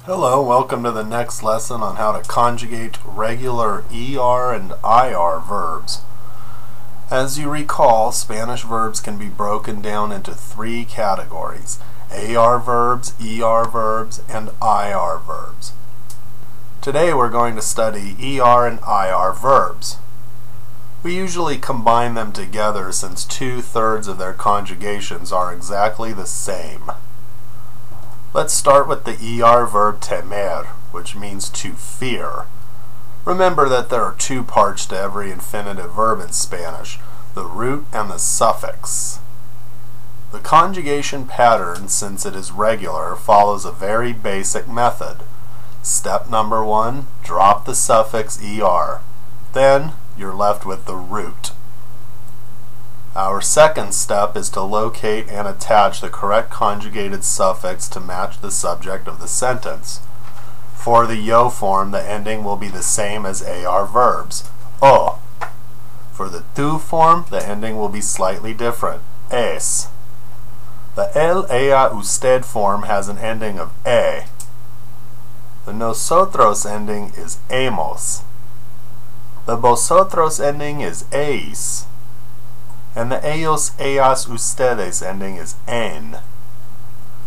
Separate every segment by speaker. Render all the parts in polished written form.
Speaker 1: Hello, welcome to the next lesson on how to conjugate regular ER and IR verbs. As you recall, Spanish verbs can be broken down into three categories: AR verbs, ER verbs, and IR verbs. Today we're going to study ER and IR verbs. We usually combine them together since 2/3 of their conjugations are exactly the same. Let's start with the ER verb temer, which means to fear. Remember that there are two parts to every infinitive verb in Spanish, the root and the suffix. The conjugation pattern, since it is regular, follows a very basic method. Step number 1, drop the suffix ER. Then you're left with the root. Our second step is to locate and attach the correct conjugated suffix to match the subject of the sentence. For the yo form, the ending will be the same as AR verbs, o. For the tu form, the ending will be slightly different, es. The él, ella, usted form has an ending of e. The nosotros ending is hemos. The vosotros ending is eis. And the ellos, ellas, ustedes ending is en.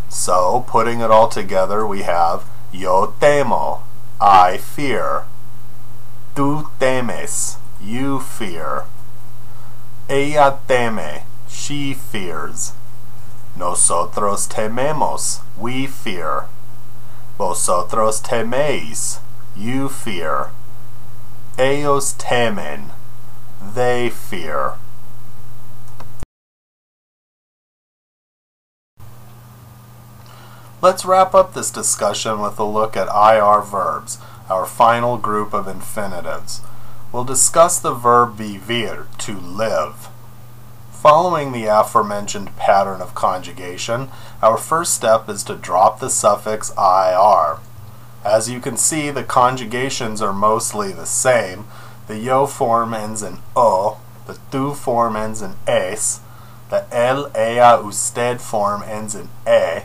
Speaker 1: So, putting it all together, we have yo temo, I fear. Tú temes, you fear. Ella teme, she fears. Nosotros tememos, we fear. Vosotros teméis, you fear. Ellos temen, they fear. Let's wrap up this discussion with a look at IR verbs, our final group of infinitives. We'll discuss the verb vivir, to live. Following the aforementioned pattern of conjugation, our first step is to drop the suffix IR. As you can see, the conjugations are mostly the same. The yo form ends in o, the tu form ends in es, the él, ella, usted form ends in e.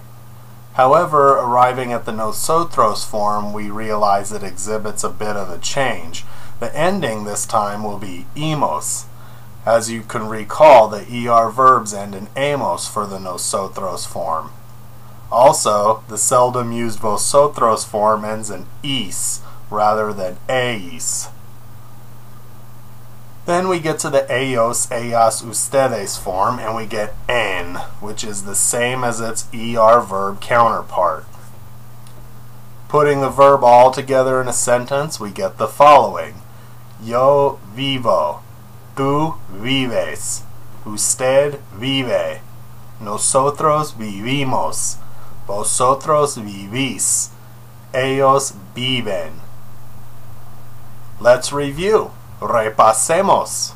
Speaker 1: However, arriving at the nosotros form, we realize it exhibits a bit of a change. The ending this time will be hemos. As you can recall, the ER verbs end in hemos for the nosotros form. Also, the seldom used vosotros form ends in is rather than eis. Then we get to the ellos, ellas, ustedes form, and we get en, which is the same as its ER verb counterpart. Putting the verb all together in a sentence, we get the following: yo vivo, tú vives, usted vive, nosotros vivimos, vosotros vivís, ellos viven. Let's review. Repasemos.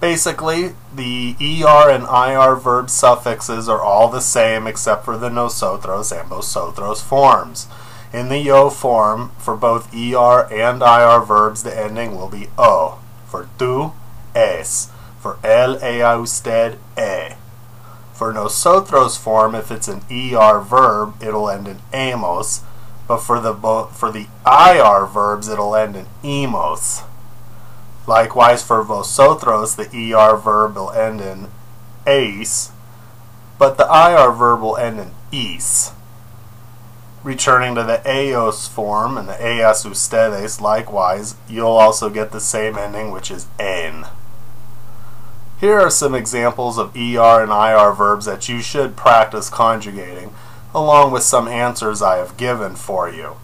Speaker 1: Basically, the ER and IR verb suffixes are all the same except for the nosotros and vosotros forms. In the yo form, for both ER and IR verbs, the ending will be o. For tú, es. For él, ella, usted, e. For nosotros form, if it's an ER verb, it'll end in hemos. But for the IR verbs, it'll end in hemos. Likewise, for vosotros, the ER verb will end in eis, but the IR verb will end in is. Returning to the ellos form and the ellas, ustedes, likewise, you'll also get the same ending, which is en. Here are some examples of ER and IR verbs that you should practice conjugating, along with some answers I have given for you.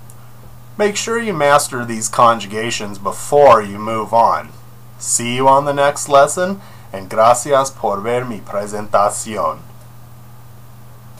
Speaker 1: Make sure you master these conjugations before you move on. See you on the next lesson, and gracias por ver mi presentación.